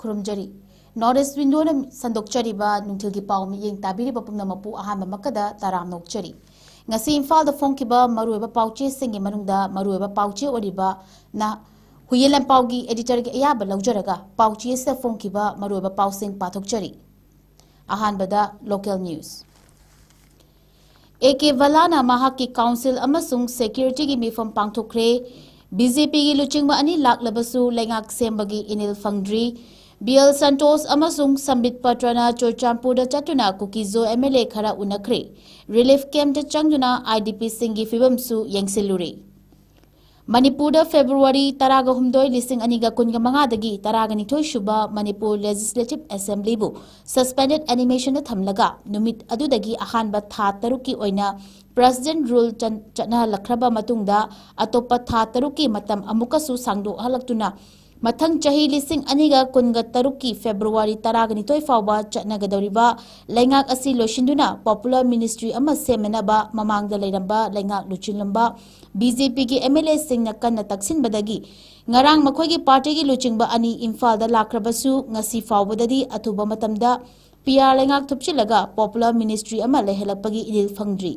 खुरुमजरी north window संदोक्चरीबा नुंथिलगी पाव मियेंग ताबिरिबा पुंगनमपु अहानबा मक्कदा ताराम नोक्चरी ngasi imphal da phongkiba maruiba pauche singi manungda maruiba pauche oriba na huyelam paugi editor gi ayaba laujaraga pauche se phongkiba maruiba pausing pathokchari ahanbada local news 𝐂𝐲𝐻 mahaki council amasung security gi mifam pangthokre BJP gi luchingba ani laklabasu lengak sembagi inil fangdri BL Santos amasung Sambit Patrana Churchampur da chatuna 𝐶𝐢𝐯𝐬 MLA khara unakre relief camp da changduna IDP singi fibam su yengsiluri Manipur da February 13/2015 dagi 12 shuba Manipur Legislative Assembly bu suspended animation da thamlaga numit adudagi ahanba tha taruki oina President rule chana lakraba matungda atopa tha taruki matam amukasu sangdo halaktuna Mathang chahi lising aniga kunga taruki February 12 fawba chatnagadoriba lengak asi loshinduna Popular Ministry ama semenaba mamangda leiramba lengak luchinglamba BJP gi MLA singna kanna taksinbadagi ngarang makhoigi party gi luchingba ani Imphal da lakrabasu ngasi fawbadadi atuba matamda PR lengak thupchilaga Popular Ministry ama lehelapagi idil fangdri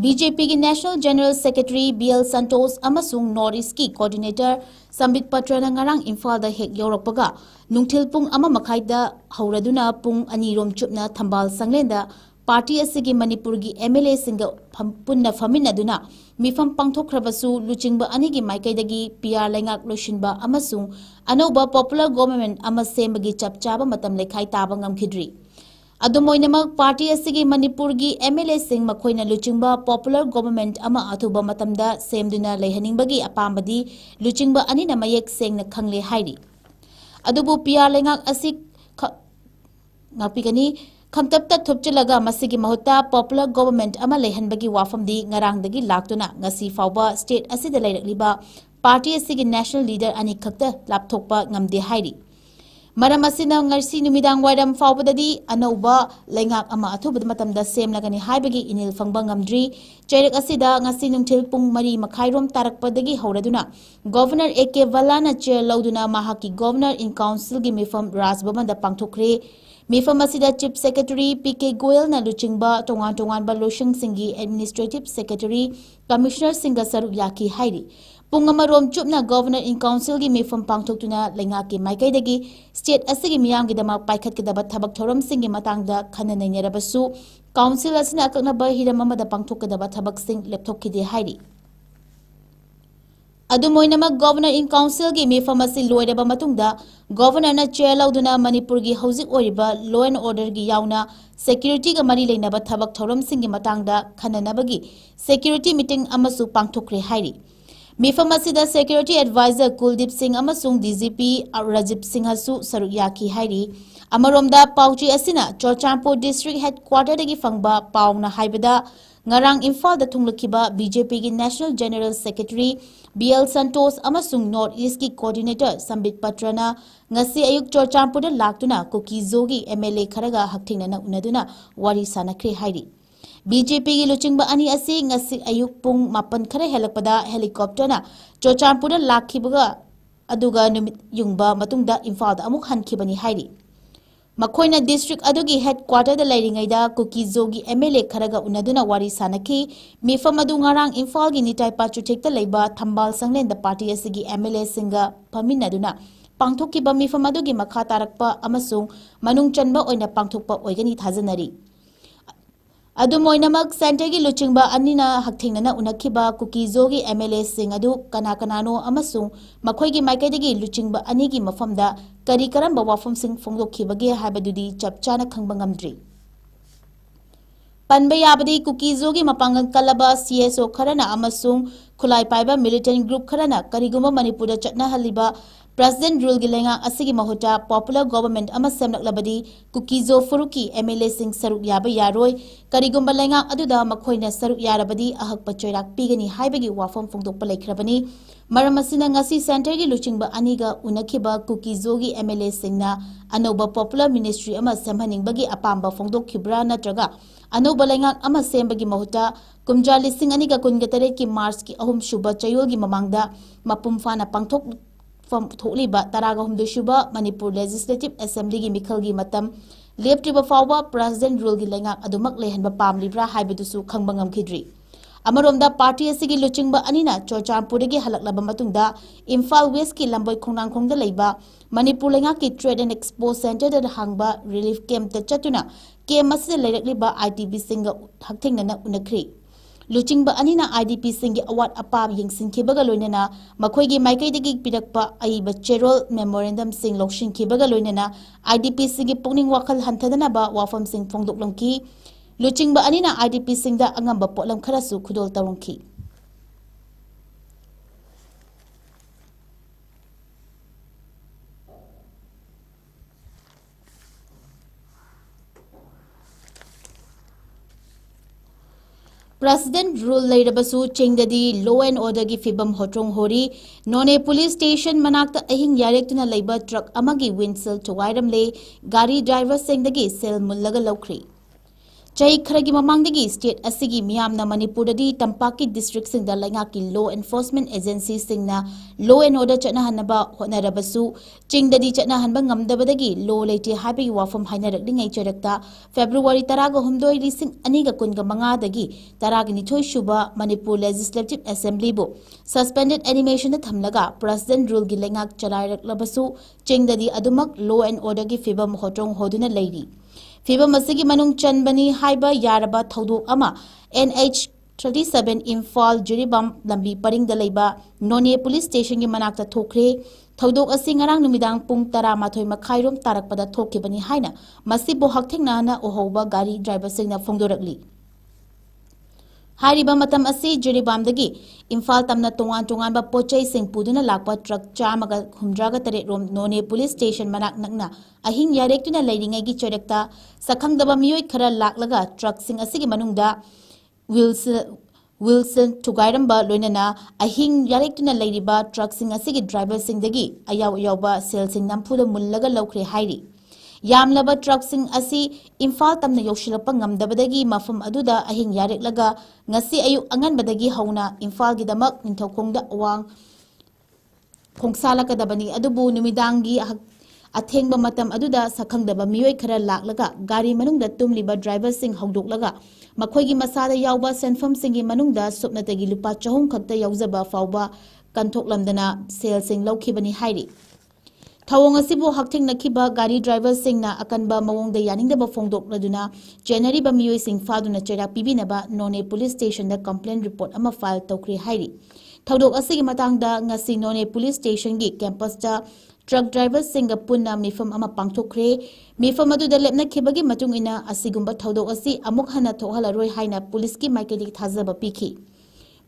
BJP ki National General Secretary BL Santos amasung North ki Coordinator Sambit Patrana ngarang Imphal da hek yorakpaga nungthil pung ama makhaida hauraduna pung ani rom chupna thambal sanglenda party asigi Manipur gi MLA singa punna faminaduna mifam pangthokrabasu luchingba ani gi maikaidagi PR lengak loshinba amasung anoba popular government ama sembagi chapchaba matam lekhai taba ngamkhidri Adumoinamak party asigi Manipur gi MLA sing makhoina luchingba popular government ama athuba matamda semduna leihaningbagi apambadi luchingba anina mayek sengna khangle hairi adubu PR lengak asik ngapigani khangtapta thupchilaga masigi mahutta popular government ama leihanbagi wafamdi ngarangdagi laktuna ngasi fawba state asida leirakliba party asigi national leader ani khakta lapthokpa ngamde hairi Maram asina ngarsi numidang wairam fawbadadi anauba lengak ama athubad matamda semlagani haibagi inil fangba ngamdri chairak asida ngasi nungthil pung mari makhairom tarakpadagi hauraduna Governor 𝐂𝐲𝐻 na chair lauduna mahaki Governor in Council gi mifam Raj Bhavan da pangthokre mifam asida Chief Secretary PK Goyal na luchingba tongan ba loshing singi Administrative Secretary Commissioner singa saruk yaki hairi Pungamarom chupna Governor in Council gi mifam pangthoktuna lengaki maikaidagi state asigi miyamgi dama paikhat kidaba thabak thoram singi matangda khananainerabasu council asina akaknaba hiram amada pangthokadaba thabak sing lepthokkide hairi Adumoinamak Governor in Council gi mifam asi loiraba matungda Governor na chair lauduna Manipur gi hojik oriba law and order gi yauna security ga mari leinaba thabak thoram singi matangda khananabagi security meeting amasu pangthokre hairi Mifam asida Security Advisor Kuldeep Singh amasung DGP Rajib Singh hasu saruk yaki hairi amaromda pauchi asina Churchampur District Headquarter dagi fangba paungna haibada ngarang Imphal da thunglakiba BJP gi National General Secretary BL Santos amasung North East ki Coordinator Sambit Patrana ngasi ayuk Churchampur da laktuna 𝐶𝐢𝐯𝐬 MLA kharaga hakthingna unaduna wari sanakre hairi BJP gi luchingba ani asi ngasi ayuk pung mapan khare helakpada helicopter na Churchampur da lakhibaga aduga numit yungba matungda Imphal da amuk hankhibani hairi makhoina district adugi headquarter da lairingaida 𝐶𝐢𝐯𝐬 MLA kharaga unaduna wari sanakhi mifam adu ngarang Imphal gi nitai pachu thekta leiba thambal sanglen da party asigi MLA singa phaminaduna pangthokkiba mifam adugi makha tarakpa amasung manung chanba oina pangthokpa oigani thajanari Adumoinamak center gi luchingba anina hakthingna unakhiba 𝐶𝐢𝐯𝐬 MLA sing adu kanano amasung makhoigi maikaidagi luchingba anigi mafamda kari karamba wafam sing phongdokhibage habadudi chapchana khangba ngamdri Panba yabadi 𝐶𝐢𝐯𝐬 mapangan kalaba CSO kharana amasung khulai paiba militant group kharana kariguma Manipur da chatna haliba President rule gi lenga asigi mahuta popular government ama semlaklabadi 𝐶𝐢𝐯𝐬 furuki MLA sing saruk yaba yaroi karigumba lenga aduda makhoina saruk yarabadi ahakpa choirak pigani haibagi wafam phongdokpa leikhrabani maram asina ngasi center gi luchingba aniga unakhiba 𝐶𝐢𝐯𝐬 MLA singna anoba popular ministry ama semhaningbagi apamba phongdokhibra natraga anoba lenga ama sembagi mahuta kumja lising aniga kungatare ki March ki 3 shuba chayol gi mamangda mapum fana pangthok थोकलिबा तरागा हुमदुसुबा Manipur legislative assembly की मिखल की मतम लेप्ट्रिबा फावबा president rule की लेंगा अदुमक लेहनबा पामलिब्रा हाइबदुसु खंगबा ngamkhidri अमरोमदा party असिगी लुचिंगबा अनिना चोरचामपुरगी हलकलबा मतुंगदा Imphal waste की लंबोय खोंगनांगखोंगदा लेबा मणिपुर लेंगा की ट्रेड एंड एक्सपो सेंटर दा हांगबा रिलीफ कैंप ता चतुना कैंप असिदा लेरकलिबा आईटीबी सिंगा हक्थेंगना उनखरि लुचिंगबा अनिना आईडीपी सिंगी अवाट अपाब यंगसिंखिबगा लोइनना मखोयगी माइकैदगी पिरकपा अइबा चेरोल मेमोरेंडम सिंग लौशिंखिबगा लोइनना आईडीपी सिंगी पुनिंग वाखल हंथदनबा वाफम सिंग फोंदोकलंकी लुचिंगबा अनिना आईडीपी सिंगदा अंगंबा पोलम खरसु खुदोल तरुंखी प्रेसिडेंट रूल लेरबसु चिंगददी लॉ एंड ऑर्डर की फिबम होट्रोंग होरी नोने पुलिस स्टेशन मनाक्ता अहिंग यारेक्तुना लेबा ट्रक अमगी विंडशिल थुगाइरमले गाड़ी ड्राइवर सिंगदगी सेल मुल्लगा लौख्री चही खरगी ममांगदगी स्टेट असिगी मियामना मणिपुरददी तंपाकी डिस्ट्रिक्ट सिंगदा लैंगाकी लॉ एनफोर्समेंट एजेंसी सिंगना लॉ एंड ऑर्डर चटनाहनबा होनरबसु चिंगददी चटनाहनबा ngamdabadagi लॉ लेटे हाबिगी वाफम हाइनरकलिंगै चरकता फेब्रुवारी 12 दगी 12 सुबा मणिपुर लेजिस्लेटिव असेंबली बो सस्पेंडेड एनिमेशन थमलगा प्रेसिडेंट रूल की लेंगाक चलायरकलबसु चिंगददी अदुमक लॉ एंड ऑर्डर की फिबम होट्रोंग होदुना लेरी फिबम असिगी मनुंग चनबनी हाइबा यारबा थौदोक अमा NH37 इम्फाल ज़िरीबाम लंबी परिंगदा लेबा नोने पुलिस स्टेशन की मनाक्ता थोखरे थौदोक असि ngarang नुमिदांग पुंग 12 मखाइरोम तारकपदा थोखिबनी हाइना मसिबो हक्थेंगनाना ओहौबा गाड़ी ड्राइवर सिंगना फोंदोरकली हारिबा मतम असि ज़िरीबामदगी इम्फाल तमना तोंगान तोंगानबा पोचै सिंग पुदुना लाकपा ट्रक 153 रोम नोने पुलिस स्टेशन मनाक नकना अहिंग यारेक्तुना लेरिंगैगी चरकता सखंगदबा मियोय खरा लाकलगा ट्रक सिंग असिगी मनुंगदा विल्सन थुगाइरमबा लोइनना अहिंग यारेक्तुना लेरिबा ट्रक सिंग असिगी ड्राइवर सिंगदगी अयाव यावबा सेल सिंग नमफुदा मुल्लगा लौख्रे हाइरी यामलबा ट्रक सिंग असि इम्फाल तमना योशिलपा ngamdabadagi mafam aduda ahin yareklaga ngasi ayu anganbadagi hauna Imphal गिदमक निंथौखोंगदा अवांग खोंगसालकदबनी अदुबु नुमिदांगी अथेंगबा मतम अदुदा सखंगदबा मियोय खरा लाकलगा गाड़ी मनुंगदा तुमलिबा ड्राइवर सिंग हौदोकलगा मखोयगी मसादा यावबा सेनफम सिंगी मनुंगदा सुपनतगी लुपा 400 खक्ता यावजबा फावबा कंथोकलमदना सेल सिंग लौखिबनी हाइरी थवोंग असिबु हक्थेंगनखिबा गाड़ी ड्राइवर सिंगना अकनबा मवोंगदा यानिंगदबा फोंदोकलदुना जेनरीबा मियोय सिंग फादुना चेरा पिबिनबा नोने पुलिस स्टेशन दा कंप्लेंट रिपोर्ट अमा फाइल तौख्री हाइरी थौदोक असिगी मतंगदा ngasi नोने पुलिस स्टेशन की कैंपस दा ट्रक ड्राइवर सिंग पुन्ना मिफम अमा पांगथोखरे मिफम अदुदा लेपनखिबगी मतुंगिना असिगुंबा थौदोक असि अमुक हना थोहलरोय हाइना पुलिस की माइकेली थाजबा पिखि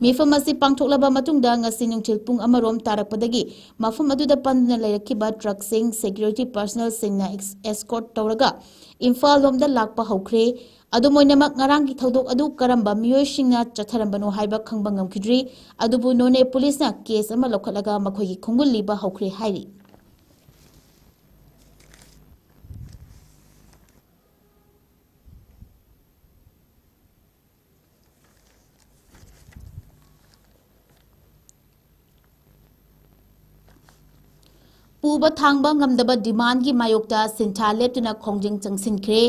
मिफम असि पांगथोकलबा मतुंगदा ngasi नुंगथिल पुंग अमरोम तारकपदगी मफम अदुदा पंदना लेरखिबा ट्रक सिंग सिक्योरिटी पर्सनल सिंगना एस्कॉर्ट तौरगा इम्फाल लोमदा लाकपा हौख्रे अदुमोइनमक ngaranggi थौदोक अदु करंबा मियोयसिंगना चथरंबनो हाइबा खंबा ngamkhidri अदुबु नोने पुलिसना केस अमा लौखलगा मखोयगी खुंगुलिबा हौख्रे हाइरी पुबा थांबा ngamdaba demand की मायोक्ता सिंथा लेप्तुना खोंजिंग चंगसिनख्रे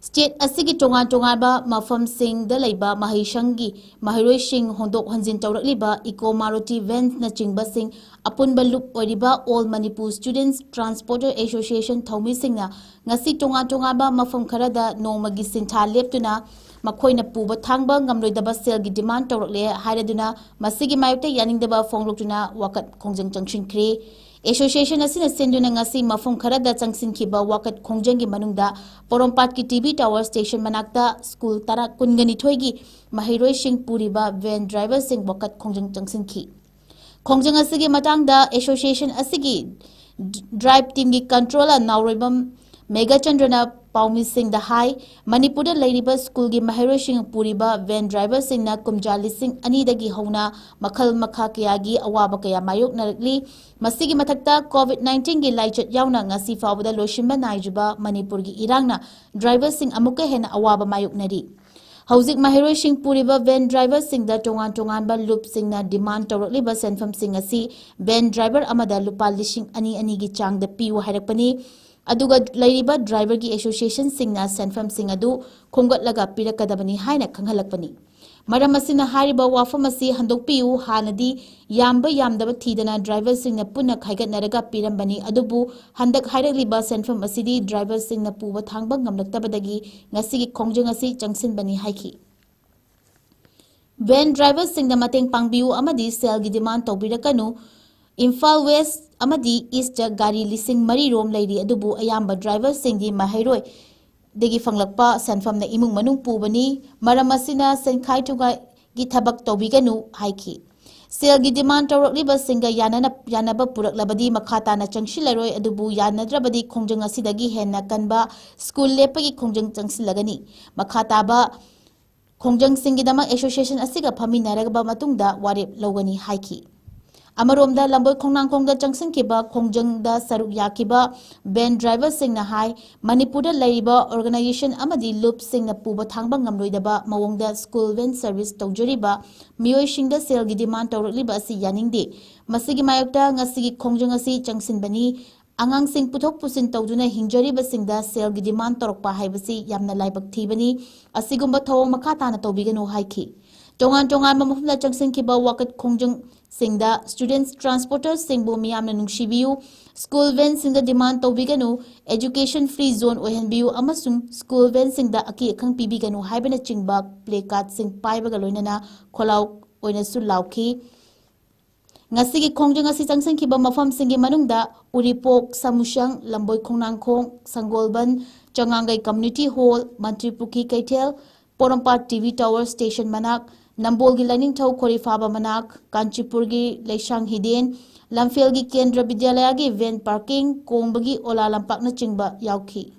स्टेट असिगी टोंगान टोंगानबा मफम सिंग द लेबा महिशंगी महिरोय सिंग होंदोक हंजिन तौरकलिबा इको मारुति वैन न चिंगबा सिंग अपुनबा लुप ओरिबा all Manipur students transporter association थौमी सिंगना ngasi टोंगान टोंगानबा मफम खरदा नोमगी सिंथा लेप्तुना मखोइना पुबा थांबा ngamloidaba सेल की डिमांड तौरकले हाइरदुना मसिगी मायोक्ता यानिंगदबा फोंगलोक्तुना वाकत खोंजिंग चंगसिनख्रे एसोसिएशन असिना सेंदुना ngasi मफम खरदा चंगसिनखिबा वाकत खोंजंगी मनुंगदा पोरोमपाट की टीवी टावर स्टेशन मनाक्ता स्कूल तारा कुनगनिथोय की महिरोय सिंग पुरीबा वैन ड्राइवर सिंग वाकत खोंजंग चंगसिनखि खोंजंग असिगी मतंगदा एसोसिएशन असिगी ड्राइव टीम की कंट्रोलर नावरोइबम मेगाचंद्रना पाउमी सिंह द हाई मणिपुर लेरिबा स्कूल की महिरोय सिंग पुरीबा वैन ड्राइवर सिंग ना कुमजा लिसिंग अनीदगी हौना मखल मखा कयागी अवाबा कया मायोकनरकली मसिगी मथक्ता कोविड-19 की लाइचत यावना ngasi फावदा लोशिंबा नाइजुबा मणिपुर की इरांगना driver Singh अमुका Hena अवाबा मायोकनरी Hauzik Mahiroising Puriba Van Driver Sing the Tongan Loop Sing na demand Torokliba Senfam Sing asi Van Driver Amada Lupa Lishing Anigi Chang the Piu Harakpani Aduga Lariba Driver Gi Association Sing na Senfam Sing Adu Kongot Laga Pirakadabani Haina Kangalakpani. Maramasina Hariba Wafamasi Handokpiu Hanadi Yamba Yamdaba Tidana Driver Sing na Puna Kaigat Naraga Pirambani Adubu Handak Harakliba Senfam Asidi Driver Sing na Puba Tangbang Namlaktabadagi Ngasigi Kongjangasi Jangsin Bani Haiki. Van Driver Sing na Mateng Pangbiu Amadi Selgi Demand Tobirakanu Imphal West Amadi East Gari Lising Mari Rom Lady Adubu Ayamba Driver Sing di Mahairoi Degi Fanglakpa Sanfam na Imung Manung Pubani Maramasina 𝐶𝐿𝐯 Thabak Tobiganu Haiki. Selgi demand Torokliba Singa Yanaba Purak Labadi Makata na Changshillaroi Adubu Yanadrabadi Kongjang Asidagi Henna Kanba School Lepagi Kongjang Changsilagani Makata ba Kongjang Singidama Association Asiga Pami Naragaba Matungda Warip Logani Haiki. Amaromda Lamboy Kongnangkongda Jangsin Kiba Kongjangda Saruk Yakiba Ben Driver Sing na Hai Manipurda Lariba Organization Amadi Loop Sing na Puba Thangba Ngamloidaba Mawongda School Van Service Tawjariba Miyoi Shingda Selgi demand Tawrakliba Asi Yaningde Masigi Mayokta Ngasigi Kongjang Asi Jangsin Bani Angang Sing Puthok Pusin Tawduna Hingjariba Singda Selgi demand Torokpa Haibasi Yamna Laibak Thibani Asigumba Thawong Makatana Tawbiganu Haiki. Tongan Mamufna Jangsin Kiba Wakat Kongjang Singda Students Transporters Singbu Miyamna Nungsibiu School Van Singda Demand Tawbiganu Education Free Zone Ohenbiu Amasung School Van Singda Aki Akang Pibiganu Haibana Chingba Placard Sing Paibaga Loinana Kholau Oinasu Lauki Ngasigi Kongjang Asi Jangsin Kiba Mafam Singi Manungda Uripok Samushang Lamboy Kongnangkong Sangolban Changangai Community Hall Mantripuki Kaitel Porompat TV Tower Station Manak Nambolgi Lining Tau Korifaba Manak, Kanchipurgi Leishang Hiden, Lamfelgi Kendra Vidyalaya Van Parking, Kongbagi Ola Lampak na Chingba Yauki.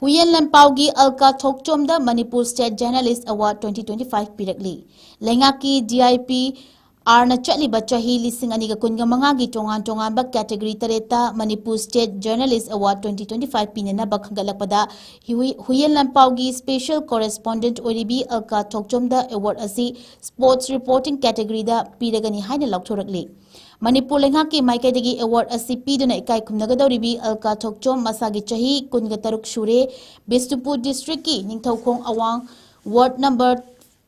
Huyen Lampaugi 𝐶𝐿𝐶𝐞 Manipur State Journalist Award 2025 Pirakli. Lengaki DIP Arna Chatliba Chahi Lising Aniga Kunga Mangagi Tongan Bak Category Tareta Manipur State Journalist Award 2025 Pinana Bakhangalakpada Huyen Lampaugi Special Correspondent Oribi 𝐶𝐿𝐶𝐞 da Award Asi Sports Reporting Category da Piragani Haina Lauthorakli. Manipur Lenghaki Maikaidagi Award Asi Piduna Ikai Kumnagadoribi 𝐶𝐿𝐶𝐞 Masagi Chahi Kunga Taruk Shure Bistupur District Ki Ningthaukhong Awang Ward Number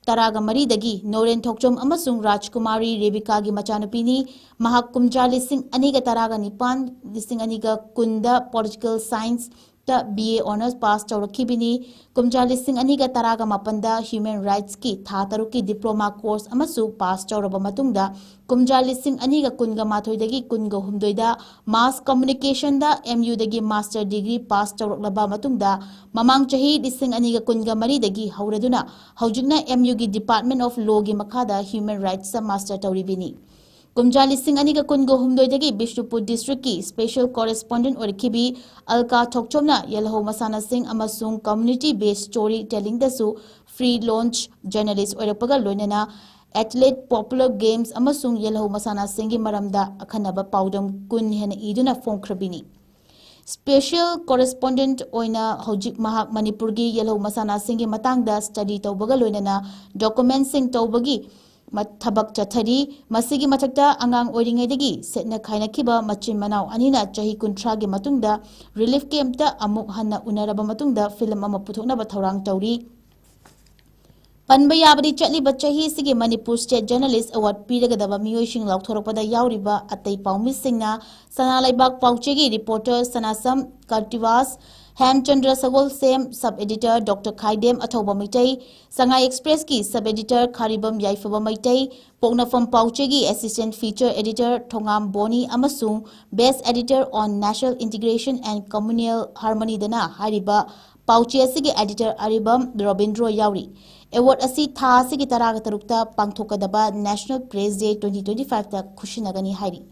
Taraga Maridagi Noren Thokchom Amasung Rajkumari Rebikagi Machanupini Mahak Kumja Lising Aniga Taraga Nipan Lising Aniga Kunda Political Science ta BA Honors Pass Taurakibini Kumja Lising Aniga Taraga Mapanda Human Rights Ki Thataruki Diploma Course Amasu Pass Tauraba Matungda Kumja Lising Aniga Kunga Mathoidagi Kunga Humdoida Mass Communication da MU dagi Master Degree Pass Tauraklaba Matungda Mamang Chahi Lising Aniga Kunga Maridagi Hauraduna Haujigna MU gi Department of Law gi Makada Human Rights sa Master Tauribini Kumja Lising Aniga Kunga Humdoidagi Bishnupur District ki Special Correspondent Orikibi 𝐶𝐿𝐶𝐞 Yelho Masana Singh Amasung Community Based Story Telling dasu Free Launch Journalist Orapaga Loinana Athlete Popular Games Amasung Yelho Masana Singhi Maramda Akhanaba Paudam Kun Hena Iduna Fonkrabini Special Correspondent Oina Hojik Mahak Manipurgi Yelho Masana Singhi Matangda Study Taubaga Loinana Document Sing Taubagi Thabak Chathari Masigi Matakta Angang Oringaidagi Setna Kainakiba Machin Manau Anina Chahi Kuntragi Matunda Relief Camp ta Amuk Hanna Unaraba Matunda Film Ama Puthokna Bathaurang Tauri Panba Yabadi Chatliba Chahi Sigi Manipur State Journalist Award Piragadaba Miyoishing Lauthorapada Yauriba Atay Paumi Singna Sana Laibak Pauchegi Reporter Sanasam Kartivas Hemchandra Sagol Sem Sub-Editor Dr. Khaidem Athoba Maitai Sangai Express ki Sub-Editor Kharibam Yaifaba Maitai Pognafam Pauchegi Assistant Feature Editor Thongam Boni Amasung Best Editor on National Integration and Communal Harmony Dana Hariba Pauchi Asigi Editor Aribam Robindro Yauri Award Asi Tha Asigi Taraga Tarukta Pangthokadaba National Press Day 2025 ta Kushinagani Hari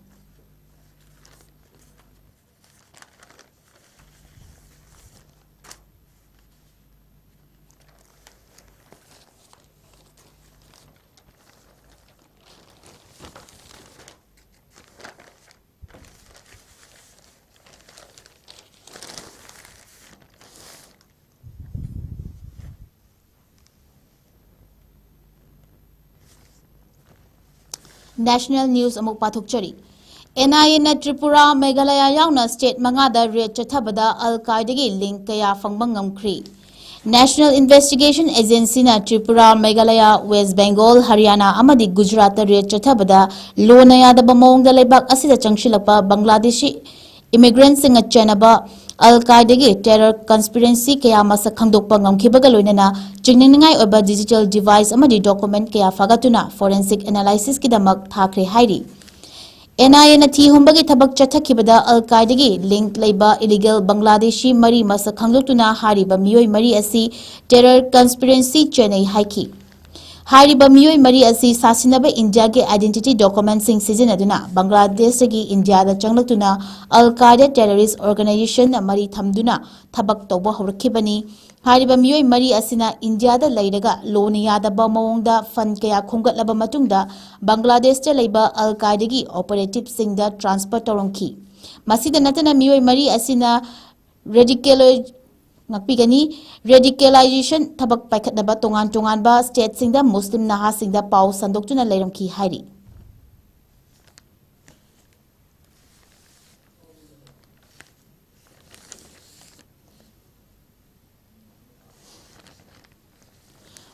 National News amuk pathokchari. NIA na Tripura Meghalaya yauna state mangada red chathabada Al-Qaeda gi link kaya fangbang ngamkri. National Investigation Agency na Tripura Meghalaya West Bengal Haryana amadi Gujarat red chathabada lonaya da bamong da lebak asida changshilapa Bangladeshi immigrants singa chanaba Al-Qaeda gi terror conspiracy kaya masa khangdokpa ngamkhibaga loinana chingningai oba digital device amadi document kaya fagatuna forensic analysis kidamak thakre hairi. NIA na thi humbagi thabak chathakibada Al-Qaeda gi link leiba illegal Bangladeshi mari masa khangdokuna hariba miyoi mari asi terror conspiracy chenai haiki. Hariba miyoi mari asi sasinaba India ge identity documents sing sizinaduna Bangladesh gi India da changlaktuna Al-Qaeda terrorist organization na mari thamduna thabak tawba horakibani. Hariba miyoi mari asina India da lairaga loniya da ba mawongda fund kaya khongatlaba matungda Bangladesh da leiba Al-Qaeda gi operative sing da transfer tawrongki. Masida natana miyoi mari asina radicalization thabak paikhatnaba tongan ba state singda Muslim naha singda pau sandoktuna leiramki hairi.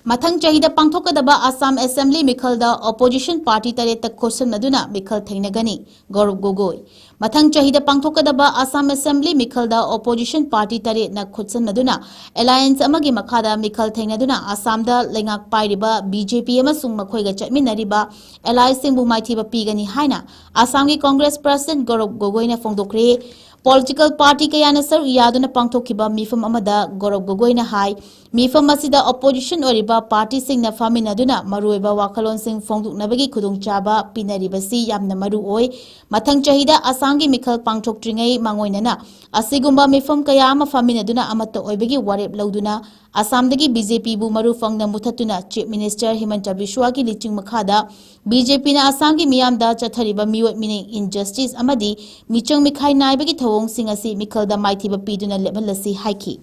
Mathang chahida pangthokadaba Assam Assembly Mikhalda Opposition Party tareta question naduna Mikhal thainagani Gaurav Gogoi. Mathang chahida pangthokadaba Assam Assembly Mikhalda Opposition Party taret na khutsan naduna alliance amagi makhada Mikhal thainaduna Assamda lengak pairiba BJP amasung makhoiga chatminariba alliance singbu maithiba pigani haina Assamgi Congress President Gaurav Gogoi na fongdokre. Political party kayana sar yaduna pangthokiba mifam amada Gaurav Gogoi na hai mifam asida opposition oriba party sing na faminaduna maruiba wakalon sing fongduknabagi khudungchaba pinaribasi yamna maru oi mathang chahida Assamgi Mikhal pangthokringai mangoinana asigumba mifam kaya ama faminaduna amata oibagi warep lauduna Assamdagi BJP bu maru fangna muthatuna Chief Minister Himanta Biswa ki liching makhada BJP na Assamgi miyamda chathariba miwot mine injustice amadi michang mikhai naibagi thawong sing asi Mikhalda maithiba piduna lebalasi haiki.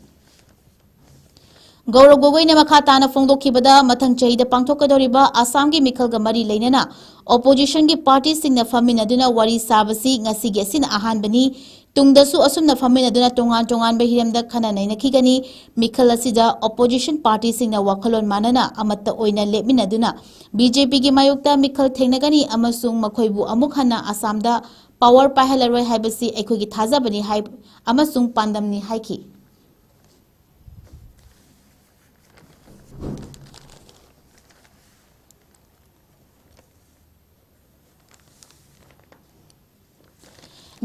Gaurav Gogoi na makhatana fongdokhibada mathang chahida pangthokadoriba Assamgi Mikhalga mari leinana opposition gi party sing na faminaduna wari sabasi ngasigi asina ahanbani tungdasu asumna faminaduna tongan bahiramda khana nainakigani Mikhal asida opposition party sing na wakalon manana amatta oina lepminaduna BJP gi mayokta Mikhal thengnagani amasung makhoibu amuk hana Assamda power pahalaroi haibasi ekhogi thajabani hai amasung pandamni haiki.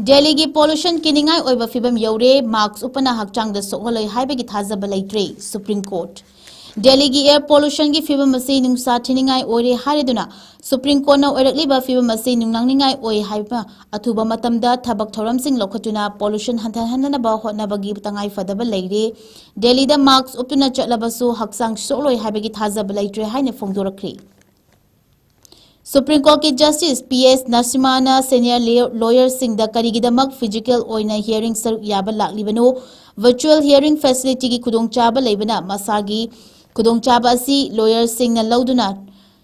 Delhi gi pollution kiningai oiba fibam yaure marks upana hakchang da soholoi haibagi thajaba leitre Supreme Court. Delhi gi air pollution gi fibam ase nungsa thiningai oire hareduna Supreme Court na oirakliba fibam ase nungnangningai oi haiba athuba matamda thabak thoram sing lokhatuna pollution hanthana ba hotnabagi tangai fadaba leire Delhi da marks upuna chatlabasu haksang soloi haibagi thajaba leitre haina fongdorakri. Supreme Court ki Justice PS Nasimana senior lawyer sing da karigidamak physical oina hearing sar yaba laklibano virtual hearing facility ki khudongchaba leibana masagi khudongchaba asi lawyer sing na lauduna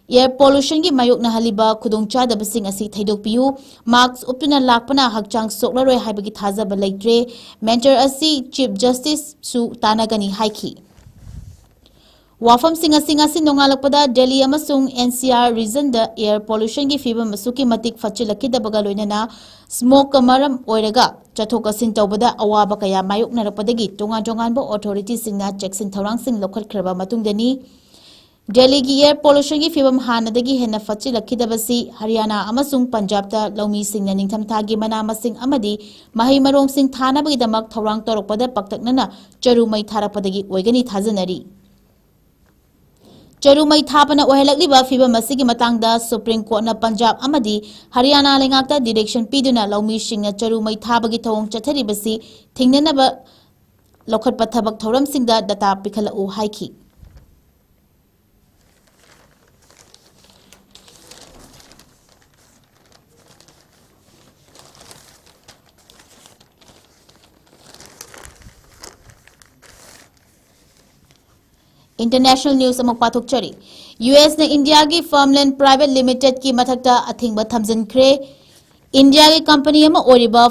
air pollution ki mayok na haliba khudongchada basing asi thaidokpiu marks upina lakpana hakchang soklaroi haibagi thajaba leitre mentor asi Chief Justice su tanagani haiki. Wafam singa nongalakpada Delhi amasung NCR region da air pollution gi fibam masuki matik fachilakidaba loinana smoke kamaram oiraga chathokasin tawbada awaba kaya mayok narapadagi tongan bo authority singna cheksin thorang sing lokhatkraba matungdani Delhi gi air pollution gi fibam hanadagi henna fachilakidabasi Haryana amasung Punjab da laumi singna ningthamthagi mana masing amadi mahai marong sing thanabagi damak thorang torokpada paktaknana charumai tharapadagi oigani thajanari. Charumai thapana ohelakliba fibam asigi matangda Supreme Court na Punjab amadi Haryana lengakta direction piduna laumi singna charumai thabagi thawong chatharibasi thingnanaba lokhatpa thabak thoram singda data pikhala u haiki. International news अमुक पाथोक्चरी US ने India की farmland private limited की मथक्ता अथिंग थमजनख्रे India की company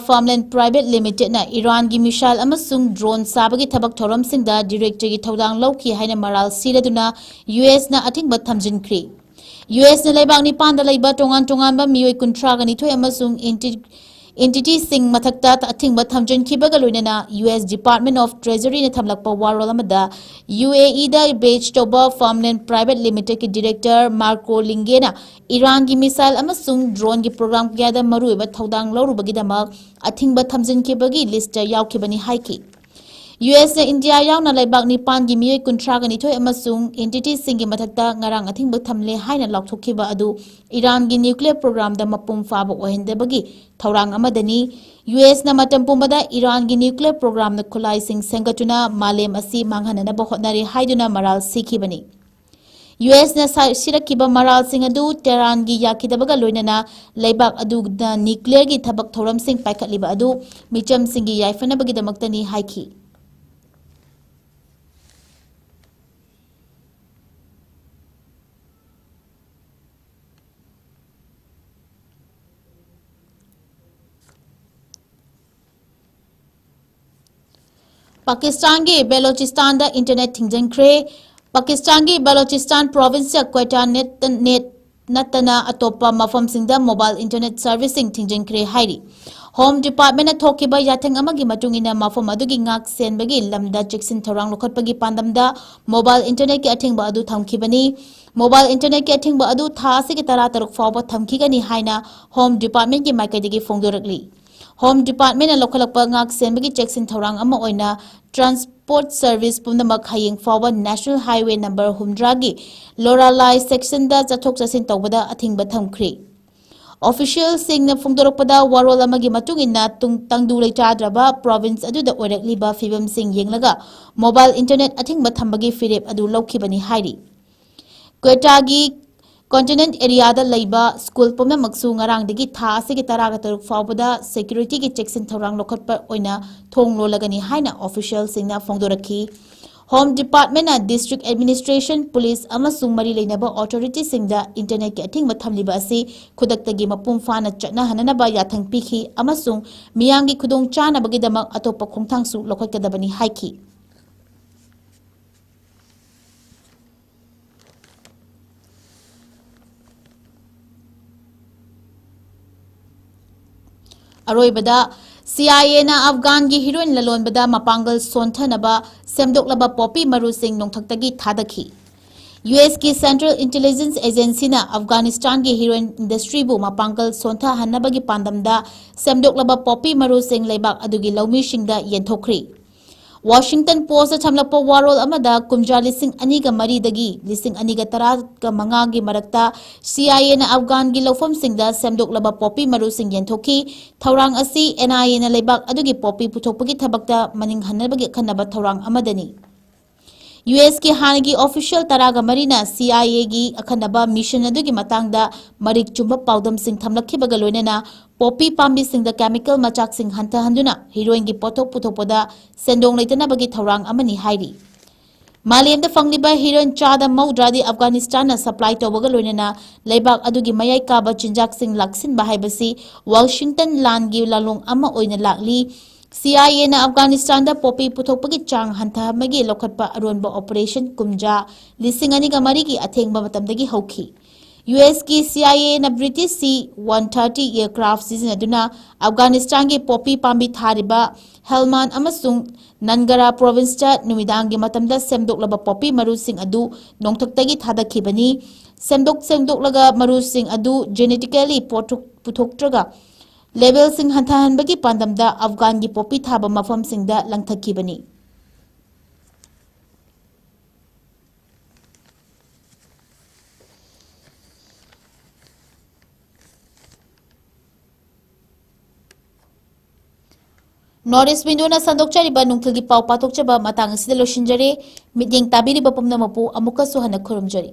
farmland private limited ना ईरान की मिसाइल ड्रोन साबगी थबक थौरमसिंगदा डायरेक्टर की थौदांग लौखी हाइना मराल सिरदुना यूएस ना अथिंग थमजनख्रे यूएस ने लेबाग निपान दा तोंगान तोंगान मियोय कुंथ्रागा निथोय एंटिटी सिंह मथक्ता अथिंग थमजनखिबगा लोइनना यूएस डिपार्टमेंट ऑफ ट्रेजरी ने थमलकपा वारोल अमदा यूएई दा बेच तोबा फार्मलैंड प्राइवेट लिमिटेड की डायरेक्टर मार्को लिंगेना ईरान की मिसाइल ड्रोन की प्रोग्राम क्यादा मरुएबा थौदांग लौरुबगिदमक अथिंग थमजनखिबगी लिस्ट यावखिबनी हाइकी यूएस ने इंडिया यावना लेबाग निपान की मियोय कुंथ्रागा निथोय एंटिटी सिंह की मथक्ता ngarang अथिंग थमले हाइना लाउथोखिबा अदु ईरान की न्यूक्लियर प्रोग्राम दा मपुंग फाबा ओहेंदबगी थौरांग अमदनी यूएस ना मतम पुंबदा ईरान की न्यूक्लियर प्रोग्राम ना खुलाई सिंह सेंगतुना मालेम असी मांगहनना बहोतनारी हाइदुना मराल सिखिबनी यूएस ने सिरकिबा मराल सिंह अदु टेहरान की याखिदबगा लोइनना लेबाग अदु दा न्यूक्लियर की थबक थौरम सिंह पाइखतलिबा अदु मिचम सिंह की याइफनबगिदमक्तनी हाइखी पाकिस्तान के बेलोचिस्तान दा इंटरनेट थिंजनख्रे पाकिस्तान की बेलोचिस्तान प्रोविंस क्वेटा नेट नतना अतोपा मफम सिंदा मोबाइल इंटरनेट सर्विसिंग थिंजनख्रे हाइरी होम डिपार्टमेंट थोकिबा याथेंग अमगी मतुंगिना मफम अदुगी ngak senbagi lamda cheksin thorang lokhatpagi pandamda mobile internet के अथिंग अदु थमखिबनी मोबाइल इंटरनेट के अथिंग अदु था से के तरा तरक फाव थमखिगनी हाइना होम डिपार्टमेंट की माइकैदगी फोंदोरकली होम डिपार्टमेंट लोखलप ngak senbagi cheksin thorang ama oina transport service पुनमक हयेंग फाव नेशनल हाईवे नंबर 100 की लोरालाई सेक्शन दा चथोक चसिन तौबदा अथिंग थमख्रे ऑफिशियल सिंह फोंदोरकपदा वारोल अमगी मतुंगिना तंगदु लेटाद्रबा प्रोविंस अदुदा ओरकलिबा फिबम सिंह येंगलगा मोबाइल इंटरनेट अथिंग थमबगी फिरेप अदु लौखिबनी हाइरी क्वेटागी कॉन्टिनेंट एरिया लेबा स्कूल पुनमक्सु ngarangdagi tha asigi taraga taruk fawbada security की चेक्सिन थौरांग लोखटपा ओइना थोंग लोलगनी हाइना ऑफिशियल सिंगना फोंदोरखी home department district administration police अमसुंग मरी लेनबा ऑथोरिटी सिंगदा इंटरनेट के अथिंग थमलिबा असि खुदक्तगी मपुंग फाना चटना हननबा याथंग पिखी अमसुंग मियांगी खुदोंग चानबगीदमक अतोपा खोंथांगसु लोखटकदबनी हाइखी अरोइबदा CIA ना अफगान की हीरोइन ललोनबदा मपांगल सोंथनबा सेमदोकलबा पॉपी मरु सिंह नोंथक्तगी थादखी यूएस की सेंट्रल इंटेलिजेंस एजेंसी ना अफगानिस्तान की हीरोइन इंडस्ट्री बु मपांगल सोंथा हन्नबगी पांदमदा सेमदोकलबा पॉपी मरु सिंह लेबाक अदुगी लौमी सिंगदा येंथोखरी वाशिंगटन पोस्ट थमलप वारोल अमदा कुमजा लिसिंग अनिगा मरीदगी लिसिंग अनिगा तरागा मंगागी मरक्ता CIA ना अफगान की लौफम सिंगदा सेमदोकलबा पॉपी मरु सिंग येंथोखी थौरांग असि NIA ना लेबाक अदुगी पॉपी पुथोकपगी थबकता मनिंग हन्नबगी खन्नबा थौरांग अमदनी यूएस की हानगी ऑफिशियल तरागा मरीना CIA की अखन्नबा मिशन अदुगी मतंगदा मरिक चुंबा पाउदम सिंह थमलखिबगा लोइनना पॉपी पाम्बी सिंह केमिकल मचाक सिंह हंता हंदुना हीरोइन की पोथोक पुथोपदा सेंडोंग लेतनबगी थौरांग अमनी हाइरी मालेमदा फंगलिबा हीरोइन चादा मौद्रादी अफगानिस्तान ना सप्लाई तौबगा लोइनना लेबाक अदुगी मयाई काबा चिंजाक सिंह लक्सिन बाहाइबसी वाशिंगटन लांगी लालोंग अमा ओइना लाकली CIA ना अफगानिस्तान दा पॉपी पुथोकपगी चांग हंथामगी लोखटपा अरोनबा ऑपरेशन कुमजा लिसिंग अनिगा मरी की अथेंगबा मतमदगी हौखी यूएस की CIA ना ब्रिटिश C-130 एयरक्राफ्ट सिजनदुना अफगानिस्तान की पॉपी पाम्बी थारिबा हेलमान अमसुंग ननगरा प्रोविंस ता नुमिदांगी मतमदा सेमदोकलबा पॉपी मरुसिंग अदु नोंथक्तगी थादखिबनी सेमदोकलगा मरुसिंग अदु जेनेटिकली पुथोक्ट्रगा लेवल सिंह हंथाहनबगी पांदमदा अफगान की पॉपी थाबा मफम सिंगदा लंथखिबनी नॉर्थ ईस्ट विंडोना संदोक्चरिबा नुंथलगी पाव पाथोक्चबा मतंग असिदा लोशिंजरे मिटिंग ताबिरिबा पुमनमपु अमुकसु हन खुरुमजरी।